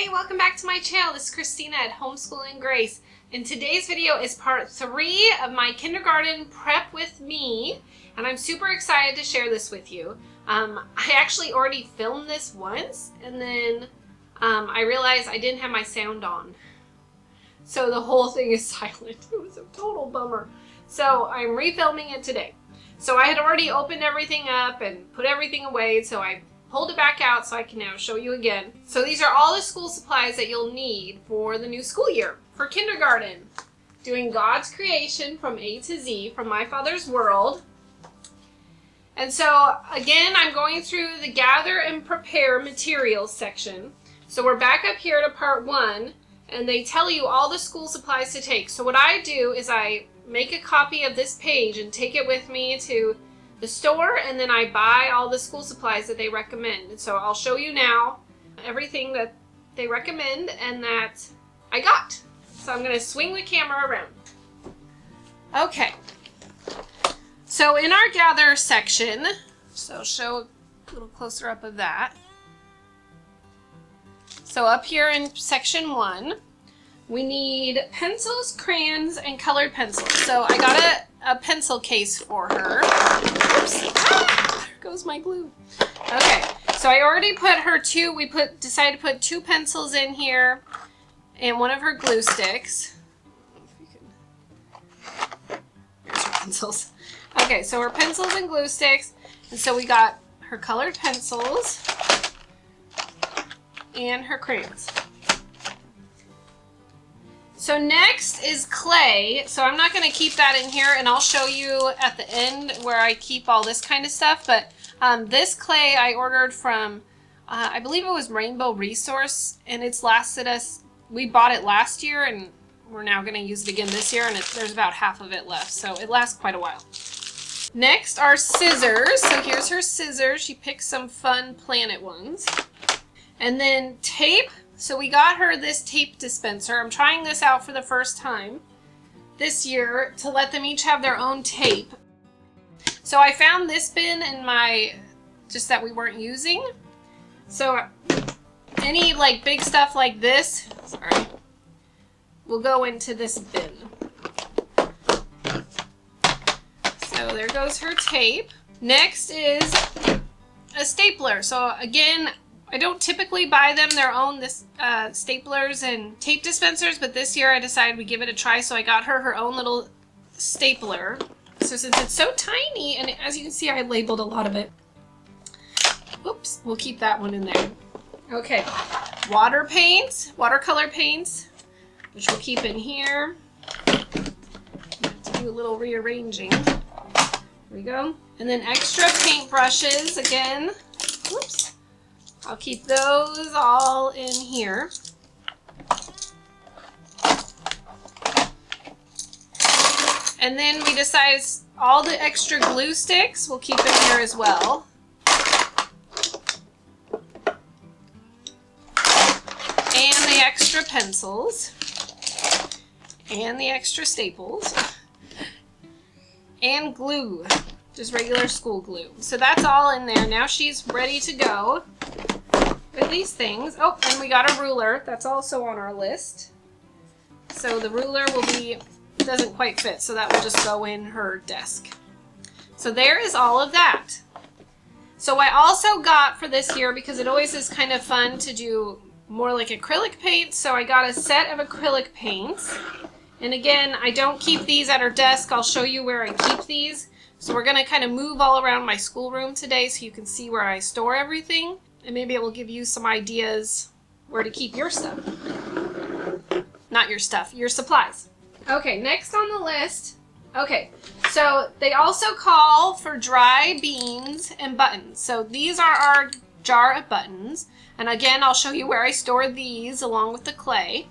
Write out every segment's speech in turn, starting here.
Hey, welcome back to my channel. This is Christina at Homeschool and Grace. And today's video is part 3 of my kindergarten prep with me. And I'm super excited to share this with you. I actually already filmed this once and then I realized I didn't have my sound on. So the whole thing is silent. It was a total bummer. So I'm refilming it today. So I had already opened everything up and put everything away, so I pulled it back out so I can now show you again. So these are all the school supplies that you'll need for the new school year for kindergarten. Doing God's creation from A to Z, from My Father's World. And so again, I'm going through the gather and prepare materials section. So we're back up here to part 1, and they tell you all the school supplies to take. So what I do is I make a copy of this page and take it with me to the store, and then I buy all the school supplies that they recommend. And so I'll show you now everything that they recommend and that I got. So I'm going to swing the camera around. Okay. So in our gather section, so I'll show a little closer up of that. So up here in section 1, we need pencils, crayons, and colored pencils. So I got a pencil case for her. Oops. Ah, there goes my glue. Okay, so I already put her decided to put 2 pencils in here and one of her glue sticks. Here's her pencils. Okay, so her pencils and glue sticks. And so we got her colored pencils and her crayons. So next is clay. So I'm not going to keep that in here, and I'll show you at the end where I keep all this kind of stuff. But this clay I ordered from, I believe it was Rainbow Resource, and it's lasted us, we bought it last year, and we're now going to use it again this year, and there's about half of it left, so it lasts quite a while. Next are scissors. So here's her scissors. She picked some fun planet ones. And then tape. So we got her this tape dispenser. I'm trying this out for the first time this year to let them each have their own tape. So I found this bin in my, just that we weren't using. So any like big stuff like this, sorry, will go into this bin. So there goes her tape. Next is a stapler. So again, I don't typically buy them their own staplers and tape dispensers, but this year I decided we'd give it a try, so I got her own little stapler. So since it's so tiny, and as you can see, I labeled a lot of it. Oops, we'll keep that one in there. Okay, water paints, watercolor paints, which we'll keep in here. I have to do a little rearranging. Here we go. And then extra paint brushes again. Whoops. I'll keep those all in here. And then we decided all the extra glue sticks we'll keep in here as well. And the extra pencils. And the extra staples. And glue. Just regular school glue. So that's all in there. Now she's ready to go with these things. Oh, and we got a ruler. That's also on our list. So the ruler doesn't quite fit, so that will just go in her desk. So there is all of that. So I also got for this year, because it always is kind of fun to do more like acrylic paint, so I got a set of acrylic paints. And again, I don't keep these at her desk. I'll show you where I keep these. So we're going to kind of move all around my schoolroom today so you can see where I store everything. And maybe it will give you some ideas where to keep your stuff. Not your stuff, your supplies. Okay, next on the list. Okay, so they also call for dry beans and buttons. So these are our jar of buttons. And again, I'll show you where I store these along with the clay.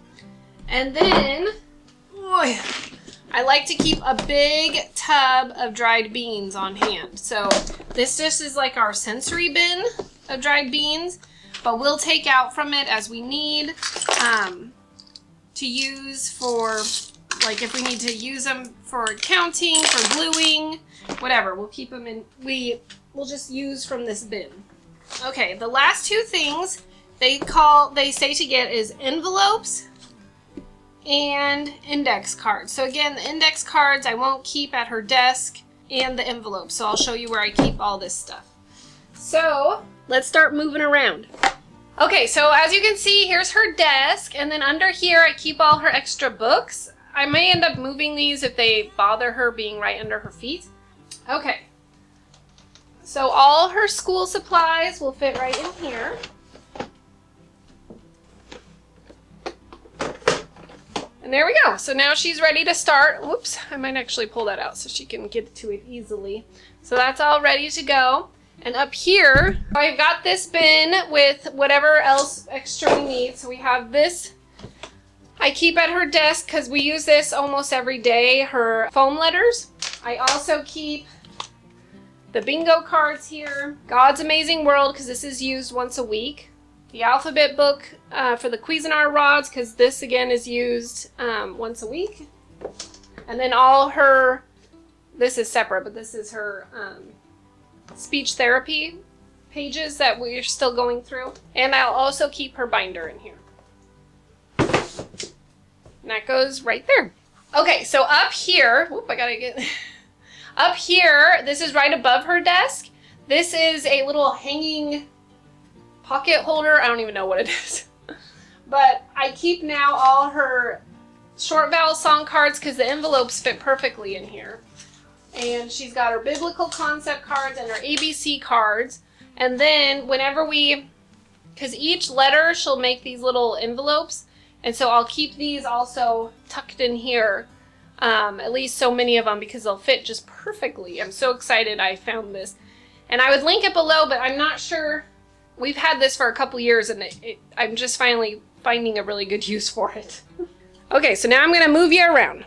And then, boy, I like to keep a big tub of dried beans on hand. So this just is like our sensory bin of dried beans, but we'll take out from it as we need to use for, like if we need to use them for counting, for gluing, whatever. We'll keep them in, we'll just use from this bin. Okay, the last 2 things they say to get is envelopes and index cards. So again, the index cards I won't keep at her desk, and the envelopes. So I'll show you where I keep all this stuff. So let's start moving around. Okay, so as you can see, here's her desk, and then under here I keep all her extra books. I may end up moving these if they bother her being right under her feet. Okay, so all her school supplies will fit right in here. And there we go. So now she's ready to start. Whoops, I might actually pull that out so she can get to it easily. So that's all ready to go. And up here, I've got this bin with whatever else extra we need. So we have this, I keep at her desk because we use this almost every day, her foam letters. I also keep the bingo cards here, God's Amazing World, because this is used once a week. The alphabet book for the Cuisinart rods, because this again is used once a week. And then all her, this is separate, but this is her speech therapy pages that we're still going through. And I'll also keep her binder in here. And that goes right there. Okay, so up here, whoop, I gotta get, up here, this is right above her desk. This is a little hanging pocket holder. I don't even know what it is. But I keep now all her short vowel song cards because the envelopes fit perfectly in here. And she's got her biblical concept cards and her ABC cards. And then whenever because each letter she'll make these little envelopes. And so I'll keep these also tucked in here. At least so many of them because they'll fit just perfectly. I'm so excited I found this. And I would link it below, but I'm not sure. We've had this for a couple years and I'm just finally finding a really good use for it. Okay, so now I'm going to move you around.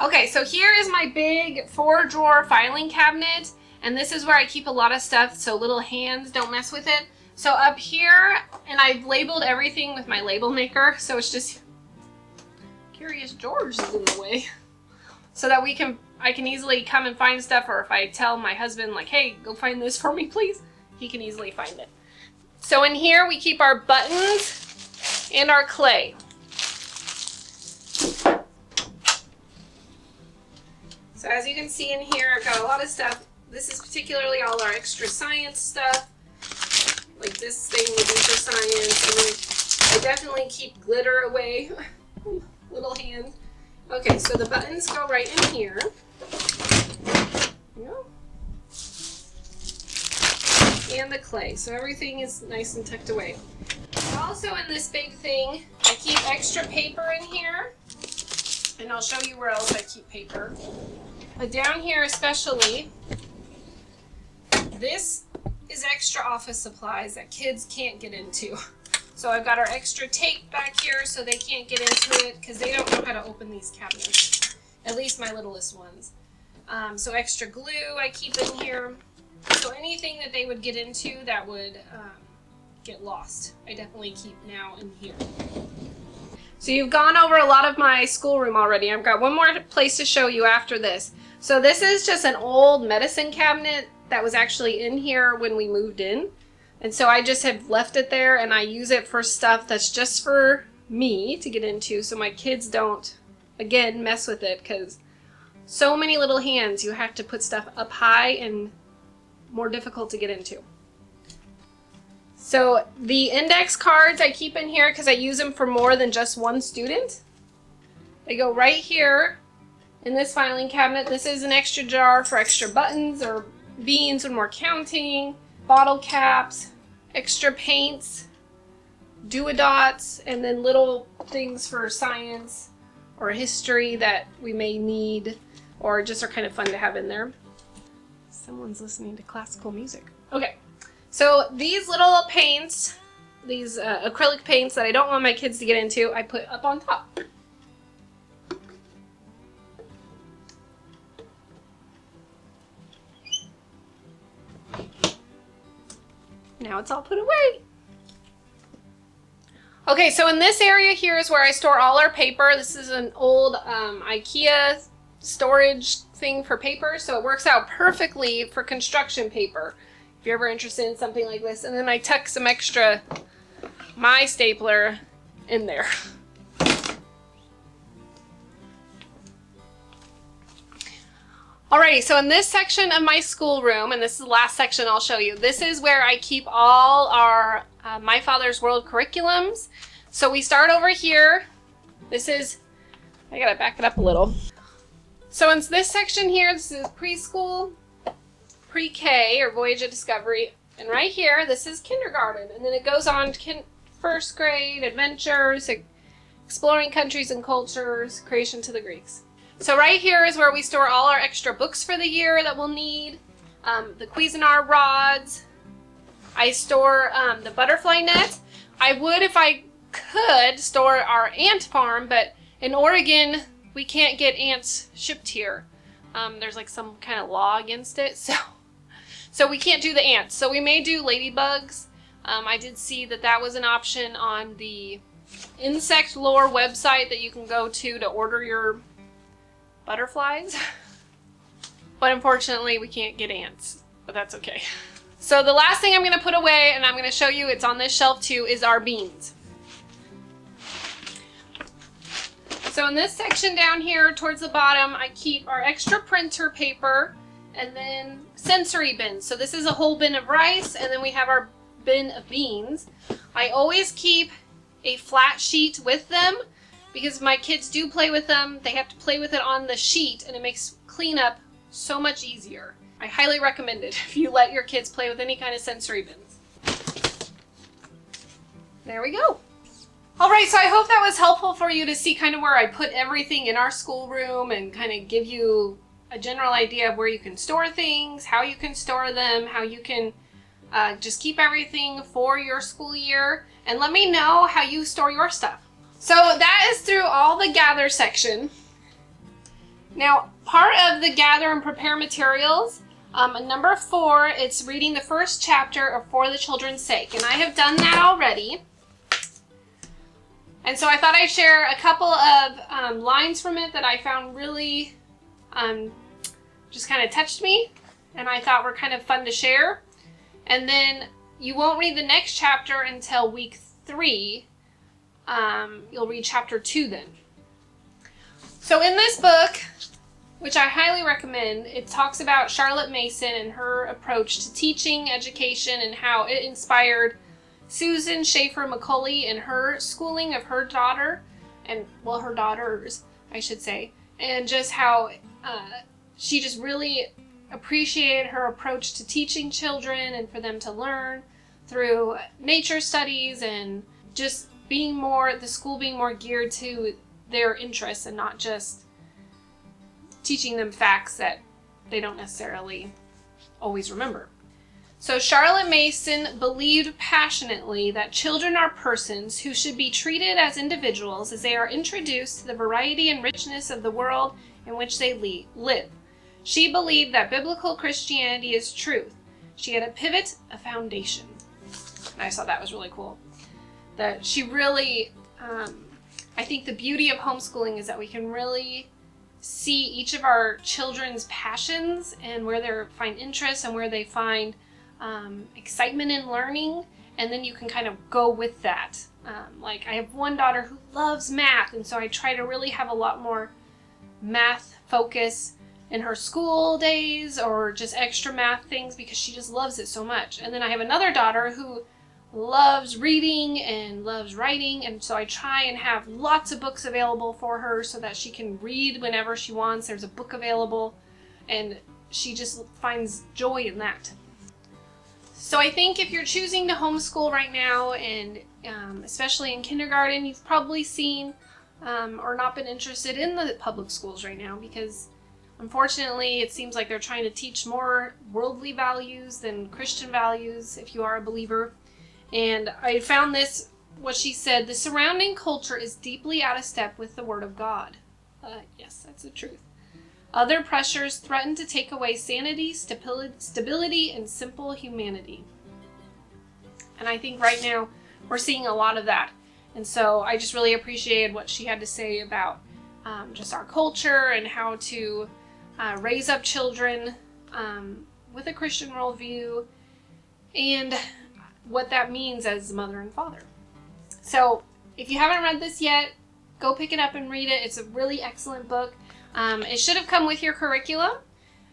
Okay, so here is my big 4-drawer filing cabinet, and this is where I keep a lot of stuff so little hands don't mess with it. So up here, and I've labeled everything with my label maker, so it's just Curious George is in the way. So that I can easily come and find stuff, or if I tell my husband like, hey, go find this for me please, he can easily find it. So in here we keep our buttons and our clay. So as you can see in here, I've got a lot of stuff. This is particularly all our extra science stuff. Like this thing would be for science. And then I definitely keep glitter away. Little hand. Okay, so the buttons go right in here. Yeah. And the clay. So everything is nice and tucked away. Also in this big thing, I keep extra paper in here. And I'll show you where else I keep paper. But down here especially, this is extra office supplies that kids can't get into. So I've got our extra tape back here so they can't get into it because they don't know how to open these cabinets. At least my littlest ones. So extra glue I keep in here. So anything that they would get into that would get lost, I definitely keep now in here. So you've gone over a lot of my schoolroom already. I've got one more place to show you after this. So this is just an old medicine cabinet that was actually in here when we moved in. And so I just have left it there and I use it for stuff that's just for me to get into so my kids don't, again, mess with it because so many little hands, you have to put stuff up high and more difficult to get into. So the index cards I keep in here because I use them for more than just one student. They go right here in this filing cabinet. This is an extra jar for extra buttons or beans when we're counting, bottle caps, extra paints, do-a-dots, and then little things for science or history that we may need or just are kind of fun to have in there. Someone's listening to classical music. Okay. So these little paints, these acrylic paints that I don't want my kids to get into, I put up on top. Now it's all put away. Okay, so in this area here is where I store all our paper. This is an old IKEA storage thing for paper, so it works out perfectly for construction paper if you're ever interested in something like this. And then I tuck some extra my stapler in there. Alrighty, so in this section of my schoolroom, and this is the last section I'll show you, this is where I keep all our My Father's World curriculums. So we start over here. This is, I gotta back it up a little. So in this section here, this is preschool, pre-K, or Voyage of Discovery. And right here, this is kindergarten. And then it goes on to first grade, adventures, exploring countries and cultures, creation to the Greeks. So right here is where we store all our extra books for the year that we'll need, the Cuisinart rods. I store the butterfly net. I would, if I could, store our ant farm, but in Oregon, we can't get ants shipped here. There's like some kind of law against it, so we can't do the ants. So we may do ladybugs. I did see that that was an option on the insect lore website that you can go to order your butterflies. But unfortunately, we can't get ants, but that's okay. So the last thing I'm going to put away, and I'm going to show you, it's on this shelf too, is our beans. So in this section down here towards the bottom, I keep our extra printer paper and then sensory bins. So this is a whole bin of rice, and then we have our bin of beans. I always keep a flat sheet with them because my kids do play with them. They have to play with it on the sheet, and it makes cleanup so much easier. I highly recommend it if you let your kids play with any kind of sensory bins. There we go. All right, so I hope that was helpful for you to see kind of where I put everything in our schoolroom and kind of give you a general idea of where you can store things, how you can store them, how you can just keep everything for your school year, and let me know how you store your stuff. So that is through all the gather section. Now, part of the gather and prepare materials, number 4, it's reading the first chapter of For the Children's Sake, and I have done that already. And so I thought I'd share a couple of lines from it that I found really just kind of touched me, and I thought were kind of fun to share. And then you won't read the next chapter until week 3. You'll read chapter 2 then. So in this book, which I highly recommend, it talks about Charlotte Mason and her approach to teaching, education, and how it inspired Susan Schaefer McCulley in her schooling of her daughter, and well, her daughters, I should say, and just how she just really appreciated her approach to teaching children and for them to learn through nature studies and just being more, the school being more geared to their interests and not just teaching them facts that they don't necessarily always remember. So Charlotte Mason believed passionately that children are persons who should be treated as individuals as they are introduced to the variety and richness of the world in which they live. She believed that biblical Christianity is truth. She had a pivot, a foundation. And I thought that was really cool. That she really, I think the beauty of homeschooling is that we can really see each of our children's passions and where they find interest and where they find excitement in learning, and then you can kind of go with that. Like I have one daughter who loves math, and so I try to really have a lot more math focus in her school days or just extra math things because she just loves it so much. And then I have another daughter who loves reading and loves writing, and so I try and have lots of books available for her so that she can read whenever she wants. There's a book available, and she just finds joy in that. So I think if you're choosing to homeschool right now, and especially in kindergarten, you've probably seen or not been interested in the public schools right now because unfortunately it seems like they're trying to teach more worldly values than Christian values if you are a believer. And I found this, what she said, the surrounding culture is deeply out of step with the Word of God. Yes, that's the truth. Other pressures threaten to take away sanity, stability, and simple humanity. And I think right now we're seeing a lot of that. And so I just really appreciated what she had to say about just our culture and how to raise up children with a Christian worldview and what that means as mother and father. So if you haven't read this yet, go pick it up and read it. It's a really excellent book. It should have come with your curriculum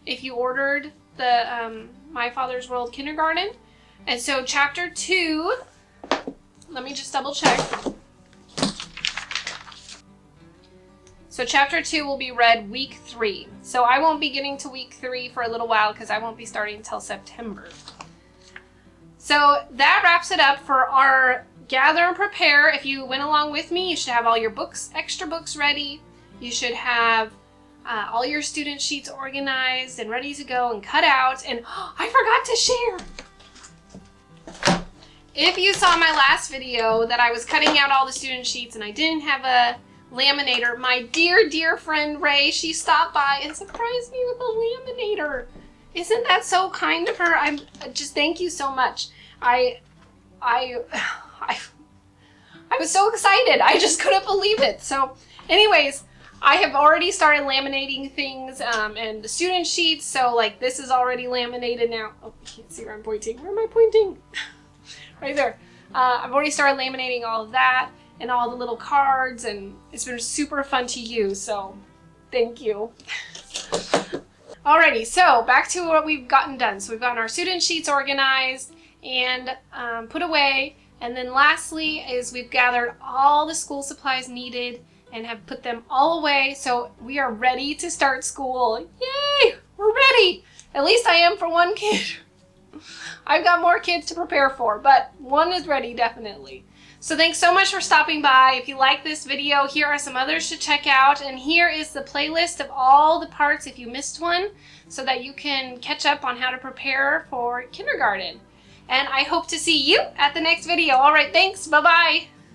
if you ordered the My Father's World Kindergarten. And so chapter 2, let me just double check. So chapter 2 will be read week 3. So I won't be getting to week 3 for a little while because I won't be starting until September. So that wraps it up for our gather and prepare. If you went along with me, you should have all your books, extra books ready. You should have all your student sheets organized and ready to go and cut out. And I forgot to share. If you saw my last video that I was cutting out all the student sheets and I didn't have a laminator, my dear friend Ray, she stopped by and surprised me with a laminator. Isn't that so kind of her? I'm just, thank you so much. I was so excited. I just couldn't believe it. So anyways, I have already started laminating things and the student sheets. So like this is already laminated now. Oh, you can't see where I'm pointing. Where am I pointing? Right there. I've already started laminating all of that and all the little cards, and it's been super fun to use. So thank you. Alrighty, so back to what we've gotten done. So we've gotten our student sheets organized and put away. And then lastly is we've gathered all the school supplies needed and have put them all away. So we are ready to start school. Yay! We're ready! At least I am for one kid. I've got more kids to prepare for, but one is ready definitely. So thanks so much for stopping by. If you like this video, here are some others to check out. And here is the playlist of all the parts if you missed one so that you can catch up on how to prepare for kindergarten. And I hope to see you at the next video. All right, thanks. Bye-bye.